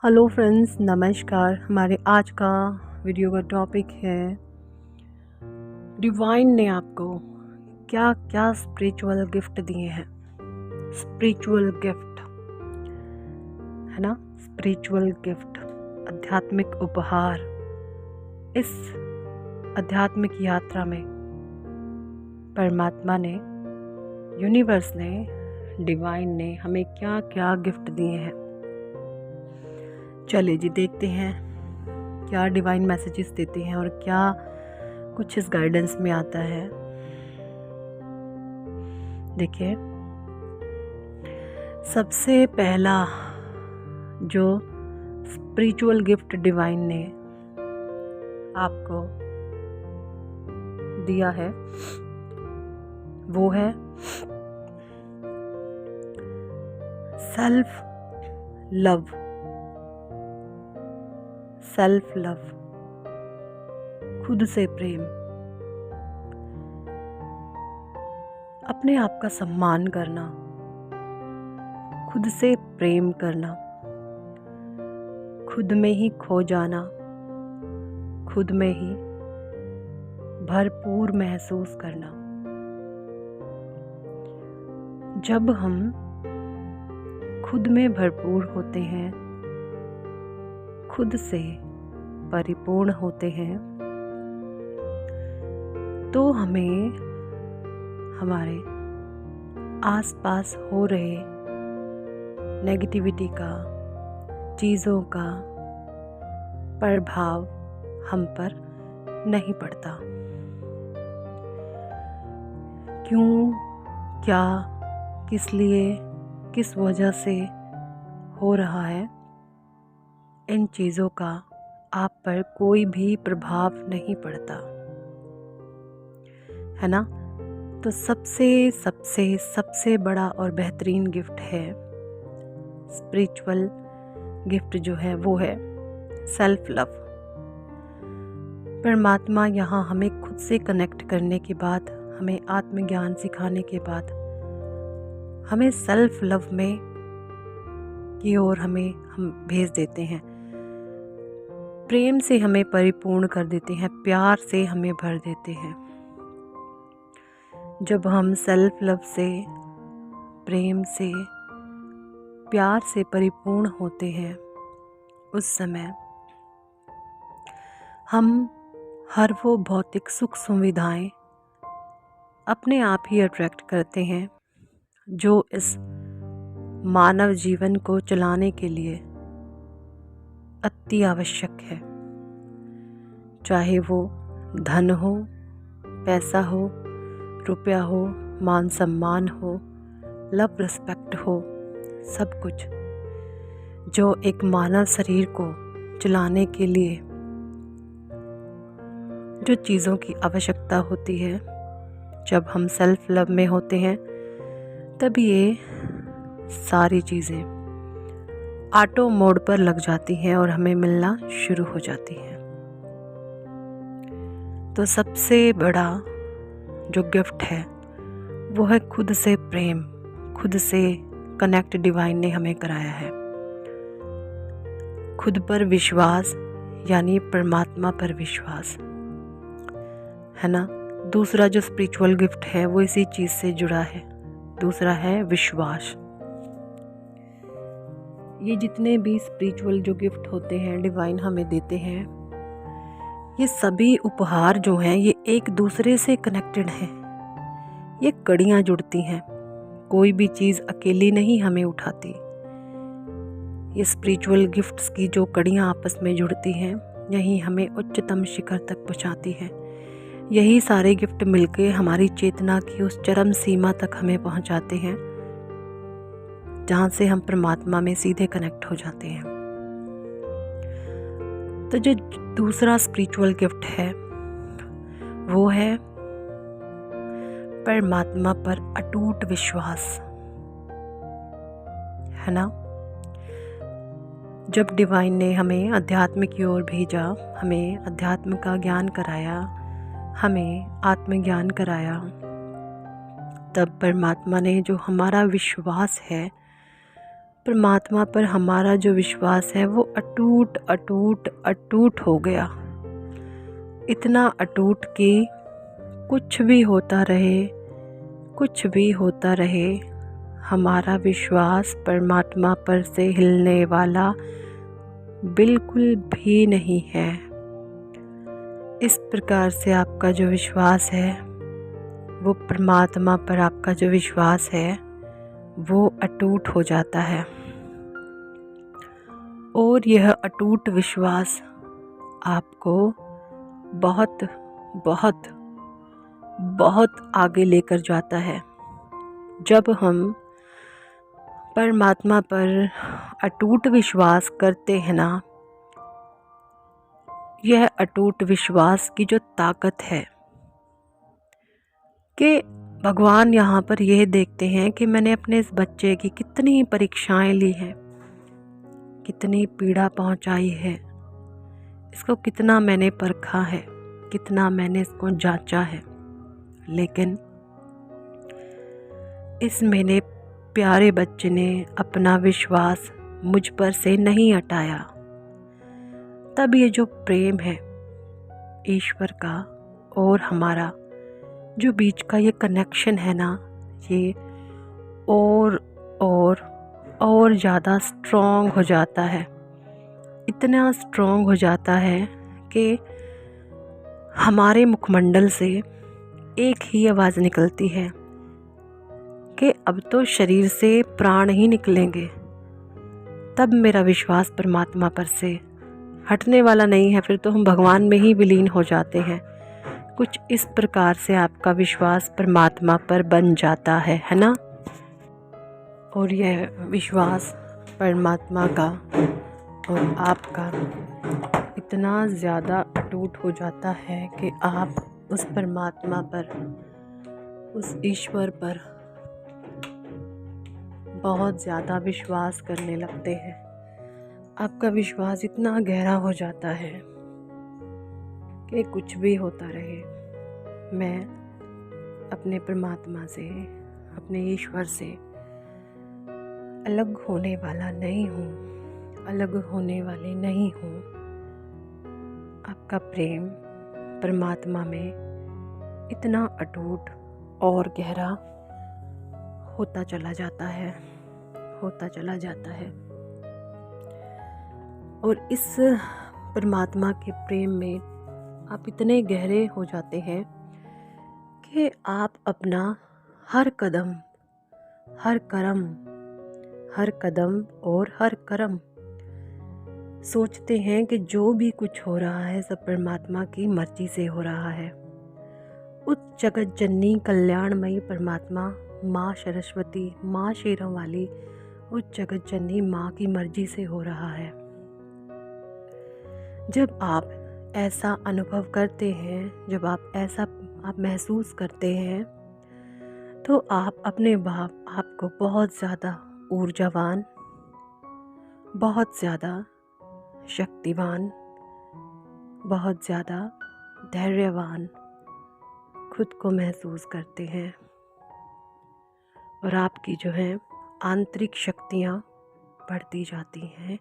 Hello friends, नमस्कार। हमारे आज का वीडियो का टॉपिक है डिवाइन ने आपको क्या क्या स्पिरिचुअल गिफ्ट दिए हैं। स्पिरिचुअल गिफ्ट है ना, स्पिरिचुअल गिफ्ट, आध्यात्मिक उपहार। इस आध्यात्मिक यात्रा में परमात्मा ने, यूनिवर्स ने, डिवाइन ने हमें क्या क्या गिफ्ट दिए हैं। चलिए जी, देखते हैं क्या डिवाइन मैसेजेस देते हैं और क्या कुछ इस गाइडेंस में आता है। देखिए, सबसे पहला जो स्पिरिचुअल गिफ्ट डिवाइन ने आपको दिया है वो है सेल्फ लव। सेल्फ लव, खुद से प्रेम, अपने आप का सम्मान करना, खुद से प्रेम करना, खुद में ही खो जाना, खुद में ही भरपूर महसूस करना। जब हम खुद में भरपूर होते हैं, खुद से परिपूर्ण होते हैं, तो हमें हमारे आसपास हो रहे नेगेटिविटी का, चीज़ों का प्रभाव हम पर नहीं पड़ता। क्यों, क्या, किस लिए, किस वजह से हो रहा है, इन चीज़ों का आप पर कोई भी प्रभाव नहीं पड़ता, है ना। तो सबसे सबसे सबसे बड़ा और बेहतरीन गिफ्ट है, स्पिरिचुअल गिफ्ट जो है वो है सेल्फ लव। परमात्मा यहाँ हमें खुद से कनेक्ट करने के बाद, हमें आत्मज्ञान सिखाने के बाद, हमें सेल्फ लव में की ओर हम भेज देते हैं। प्रेम से हमें परिपूर्ण कर देते हैं, प्यार से हमें भर देते हैं। जब हम सेल्फ लव से, प्रेम से, प्यार से परिपूर्ण होते हैं, उस समय हम हर वो भौतिक सुख सुविधाएं अपने आप ही अट्रैक्ट करते हैं जो इस मानव जीवन को चलाने के लिए अति आवश्यक है। चाहे वो धन हो, पैसा हो, रुपया हो, मान सम्मान हो, लव रिस्पेक्ट हो, सब कुछ जो एक मानव शरीर को चलाने के लिए जो चीज़ों की आवश्यकता होती है, जब हम सेल्फ लव में होते हैं तब ये सारी चीज़ें ऑटो मोड पर लग जाती हैं और हमें मिलना शुरू हो जाती हैं। तो सबसे बड़ा जो गिफ्ट है वो है खुद से प्रेम, खुद से कनेक्ट डिवाइन ने हमें कराया है। खुद पर विश्वास, यानी परमात्मा पर विश्वास, है ना। दूसरा जो स्पिरिचुअल गिफ्ट है वो इसी चीज़ से जुड़ा है। दूसरा है विश्वास। ये जितने भी स्पिरिचुअल जो गिफ्ट होते हैं डिवाइन हमें देते हैं, ये सभी उपहार जो हैं ये एक दूसरे से कनेक्टेड हैं। ये कड़ियाँ जुड़ती हैं, कोई भी चीज़ अकेली नहीं हमें उठाती। ये स्पिरिचुअल गिफ्ट्स की जो कड़ियाँ आपस में जुड़ती हैं, यही हमें उच्चतम शिखर तक पहुँचाती हैं। यही सारे गिफ्ट मिलके हमारी चेतना की उस चरम सीमा तक हमें पहुँचाते हैं जहाँ से हम परमात्मा में सीधे कनेक्ट हो जाते हैं। तो जो दूसरा स्पिरिचुअल गिफ्ट है वो है परमात्मा पर अटूट विश्वास, है ना। जब डिवाइन ने हमें अध्यात्म की ओर भेजा, हमें अध्यात्म का ज्ञान कराया, हमें आत्मज्ञान कराया, तब परमात्मा ने जो हमारा विश्वास है परमात्मा पर हमारा जो विश्वास है वो अटूट अटूट अटूट हो गया। इतना अटूट कि कुछ भी होता रहे, कुछ भी होता रहे, हमारा विश्वास परमात्मा पर से हिलने वाला बिल्कुल भी नहीं है। इस प्रकार से आपका जो विश्वास है, वो परमात्मा पर आपका जो विश्वास है वो अटूट हो जाता है। और यह अटूट विश्वास आपको बहुत बहुत बहुत आगे लेकर जाता है। जब हम परमात्मा पर अटूट विश्वास करते हैं ना, यह अटूट विश्वास की जो ताकत है कि भगवान यहाँ पर यह देखते हैं कि मैंने अपने इस बच्चे की कितनी परीक्षाएं ली हैं, कितनी पीड़ा पहुँचाई है, इसको कितना मैंने परखा है, कितना मैंने इसको जांचा है, लेकिन इस मेरे प्यारे बच्चे ने अपना विश्वास मुझ पर से नहीं हटाया। तब ये जो प्रेम है ईश्वर का और हमारा जो बीच का ये कनेक्शन है ना, ये और ज़्यादा स्ट्रॉन्ग हो जाता है। इतना स्ट्रॉन्ग हो जाता है कि हमारे मुखमंडल से एक ही आवाज़ निकलती है कि अब तो शरीर से प्राण ही निकलेंगे। तब मेरा विश्वास परमात्मा पर से हटने वाला नहीं है, फिर तो हम भगवान में ही विलीन हो जाते हैं। कुछ इस प्रकार से आपका विश्वास परमात्मा पर बन जाता है ना। और यह विश्वास परमात्मा का और आपका इतना ज़्यादा अटूट हो जाता है कि आप उस परमात्मा पर, उस ईश्वर पर बहुत ज़्यादा विश्वास करने लगते हैं। आपका विश्वास इतना गहरा हो जाता है कि कुछ भी होता रहे, मैं अपने परमात्मा से, अपने ईश्वर से अलग होने वाला नहीं हूँ, अलग होने वाली नहीं हूँ। आपका प्रेम परमात्मा में इतना अटूट और गहरा होता चला जाता है, होता चला जाता है। और इस परमात्मा के प्रेम में आप इतने गहरे हो जाते हैं कि आप अपना हर कदम, हर कर्म, हर कदम और हर कर्म सोचते हैं कि जो भी कुछ हो रहा है सब परमात्मा की मर्जी से हो रहा है। उस जगत जननी कल्याणमयी परमात्मा माँ सरस्वती, माँ शेरों वाली, उस जगत जननी माँ की मर्जी से हो रहा है। जब आप ऐसा अनुभव करते हैं, जब आप ऐसा महसूस करते हैं, तो आप अपने आप को बहुत ज़्यादा ऊर्जावान, बहुत ज़्यादा शक्तिवान, बहुत ज़्यादा धैर्यवान खुद को महसूस करते हैं। और आपकी जो है आंतरिक शक्तियाँ बढ़ती जाती हैं,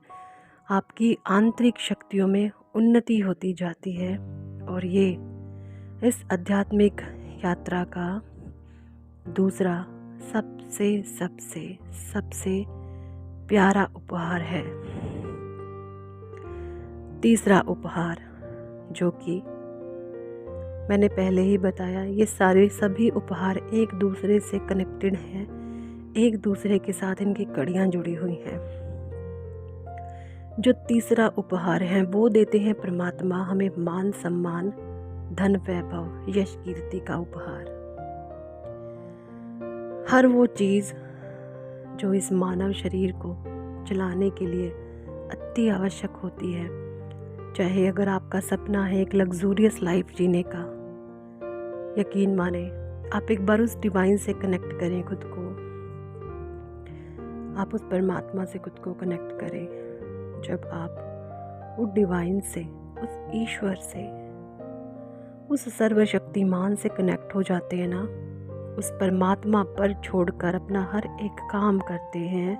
आपकी आंतरिक शक्तियों में उन्नति होती जाती है। और ये इस आध्यात्मिक यात्रा का दूसरा सबसे सबसे सबसे प्यारा उपहार है। तीसरा उपहार, जो कि मैंने पहले ही बताया, ये सारे सभी उपहार एक दूसरे से कनेक्टेड हैं, एक दूसरे के साथ इनकी कड़ियाँ जुड़ी हुई हैं। जो तीसरा उपहार है वो देते हैं परमात्मा हमें मान सम्मान, धन वैभव, यश कीर्ति का उपहार। हर वो चीज़ जो इस मानव शरीर को चलाने के लिए अति आवश्यक होती है, चाहे अगर आपका सपना है एक लग्जूरियस लाइफ जीने का, यकीन माने आप एक बार उस डिवाइन से कनेक्ट करें खुद को, आप उस परमात्मा से खुद को कनेक्ट करें। जब आप उस डिवाइन से, उस ईश्वर से, उस सर्वशक्तिमान से कनेक्ट हो जाते हैं ना, उस परमात्मा पर छोड़कर अपना हर एक काम करते हैं,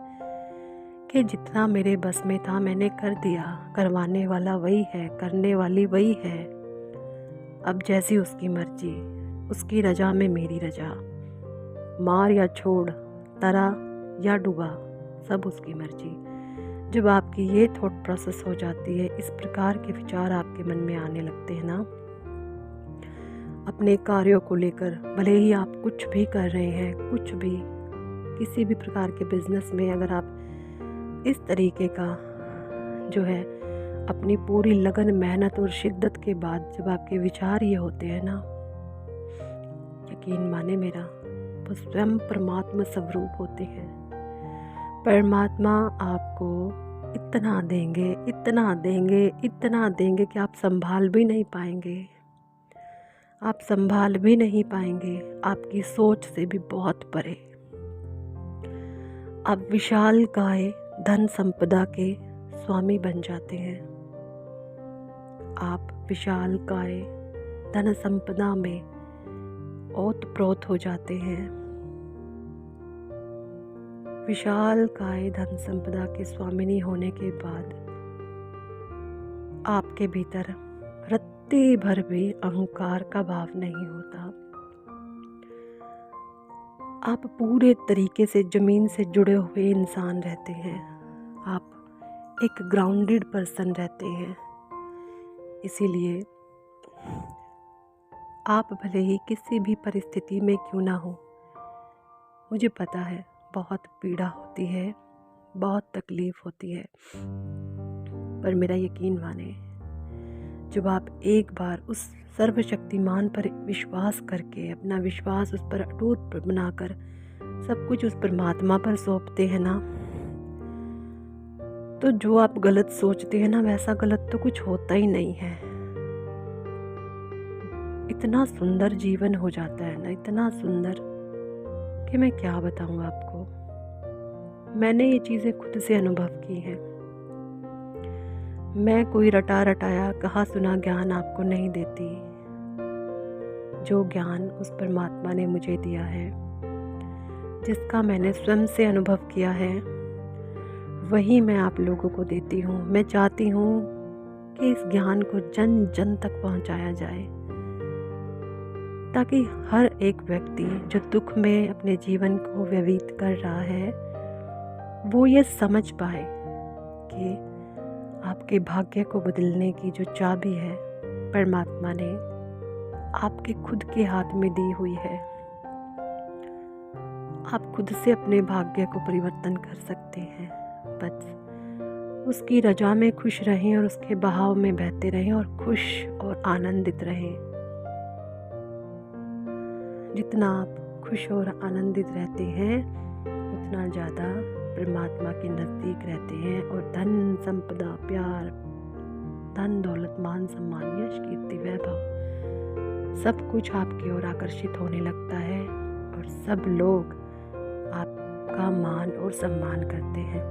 कि जितना मेरे बस में था मैंने कर दिया, करवाने वाला वही है, करने वाली वही है। अब जैसी उसकी मर्जी, उसकी रजा में मेरी रजा, मार या छोड़, तरा या डुबा, सब उसकी मर्जी। जब आपकी ये थॉट प्रोसेस हो जाती है, इस प्रकार के विचार आपके मन में आने लगते हैं ना, अपने कार्यों को लेकर, भले ही आप कुछ भी कर रहे हैं, कुछ भी, किसी भी प्रकार के बिजनेस में अगर आप इस तरीके का जो है अपनी पूरी लगन, मेहनत और शिद्दत के बाद जब आपके विचार ये होते हैं ना, यकीन माने मेरा, वो स्वयं परमात्मा स्वरूप होते हैं। परमात्मा आपको इतना देंगे, इतना देंगे, इतना देंगे कि आप संभाल भी नहीं पाएंगे, आप संभाल भी नहीं पाएंगे, आपकी सोच से भी बहुत परे। आप विशाल काय धन संपदा के स्वामी बन जाते हैं। आप विशाल काय धन संपदा में ओतप्रोत हो जाते हैं। विशाल काय धन संपदा के स्वामिनी होने के बाद आपके भीतर रत्ती भर भी अहंकार का भाव नहीं होता। आप पूरे तरीके से ज़मीन से जुड़े हुए इंसान रहते हैं। आप एक ग्राउंडेड पर्सन रहते हैं। इसीलिए आप भले ही किसी भी परिस्थिति में क्यों ना हो, मुझे पता है बहुत पीड़ा होती है, बहुत तकलीफ़ होती है, पर मेरा यकीन माने, जब आप एक बार उस सर्वशक्तिमान पर विश्वास करके, अपना विश्वास उस पर अटूट बनाकर सब कुछ उस परमात्मा पर सौंपते हैं ना, तो जो आप गलत सोचते हैं ना, वैसा गलत तो कुछ होता ही नहीं है। इतना सुंदर जीवन हो जाता है ना, इतना सुंदर कि मैं क्या बताऊं आपको। मैंने ये चीज़ें खुद से अनुभव की हैं। मैं कोई रटा रटाया कहा सुना ज्ञान आपको नहीं देती। जो ज्ञान उस परमात्मा ने मुझे दिया है, जिसका मैंने स्वयं से अनुभव किया है, वही मैं आप लोगों को देती हूँ। मैं चाहती हूँ कि इस ज्ञान को जन जन तक पहुँचाया जाए, ताकि हर एक व्यक्ति जो दुख में अपने जीवन को व्यतीत कर रहा है, वो ये समझ पाए कि आपके भाग्य को बदलने की जो चाबी है परमात्मा ने आपके खुद के हाथ में दी हुई है। आप खुद से अपने भाग्य को परिवर्तन कर सकते हैं। बस उसकी रजा में खुश रहें और उसके बहाव में बहते रहें और खुश और आनंदित रहें। जितना आप खुश और आनंदित रहते हैं, उतना ज़्यादा परमात्मा के नज़दीक रहते हैं और धन संपदा, प्यार, धन दौलत, मान सम्मान, यश, कीर्ति, वैभव सब कुछ आपकी ओर आकर्षित होने लगता है और सब लोग आपका मान और सम्मान करते हैं।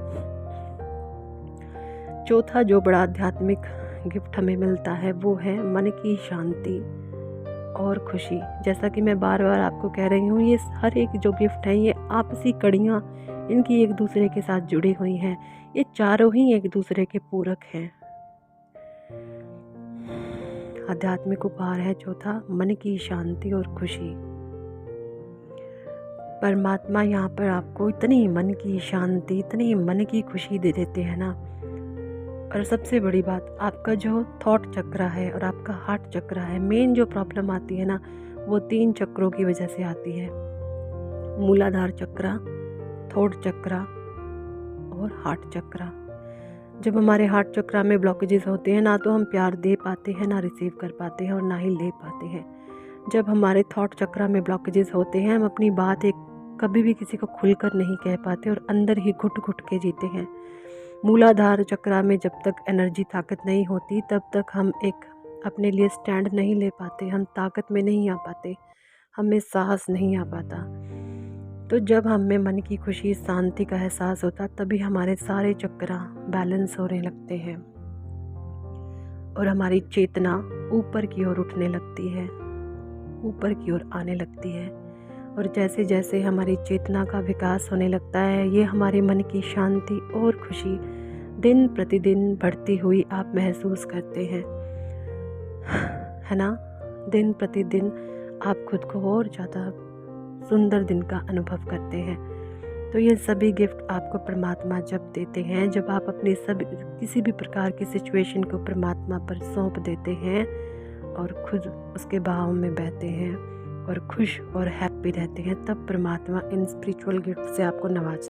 चौथा जो बड़ा आध्यात्मिक गिफ्ट हमें मिलता है, वो है मन की शांति और खुशी। जैसा कि मैं बार बार आपको कह रही हूँ, ये हर एक जो गिफ्ट है, ये आपसी कड़ियाँ इनकी एक दूसरे के साथ जुड़ी हुई हैं। ये चारों ही एक दूसरे के पूरक हैं। आध्यात्मिक उपहार है चौथा, मन की शांति और खुशी। परमात्मा यहाँ पर आपको इतनी मन की शांति, इतनी मन की खुशी दे देते हैं ना। और सबसे बड़ी बात, आपका जो थॉट चक्र है और आपका हार्ट चक्र है, मेन जो प्रॉब्लम आती है ना, वो 3 चक्रों की वजह से आती है। मूलाधार चक्र, थॉट चक्र और हार्ट चक्र। जब हमारे हार्ट चक्र में ब्लॉकेजेस होते हैं ना, तो हम प्यार दे पाते हैं, ना रिसीव कर पाते हैं और ना ही ले पाते हैं। जब हमारे थॉट चक्र में ब्लॉकेजेस होते हैं, हम अपनी बात कभी भी किसी को खुलकर नहीं कह पाते और अंदर ही घुट घुट के जीते हैं। मूलाधार चक्र में जब तक एनर्जी, ताकत नहीं होती, तब तक हम एक अपने लिए स्टैंड नहीं ले पाते, हम ताकत में नहीं आ पाते, हमें साहस नहीं आ पाता। तो जब हमें मन की खुशी, शांति का एहसास होता, तभी हमारे सारे चक्र बैलेंस होने लगते हैं और हमारी चेतना ऊपर की ओर उठने लगती है, ऊपर की ओर आने लगती है। और जैसे जैसे हमारी चेतना का विकास होने लगता है, ये हमारे मन की शांति और खुशी दिन प्रतिदिन बढ़ती हुई आप महसूस करते हैं, है ना। दिन प्रतिदिन आप खुद को और ज़्यादा सुंदर दिन का अनुभव करते हैं। तो ये सभी गिफ्ट आपको परमात्मा जब देते हैं, जब आप अपनी किसी भी प्रकार की सिचुएशन को परमात्मा पर सौंप देते हैं और खुद उसके बहाव में बहते हैं और खुश और हैप्पी रहते हैं, तब परमात्मा इन स्पिरिचुअल गिफ्ट से आपको नवाज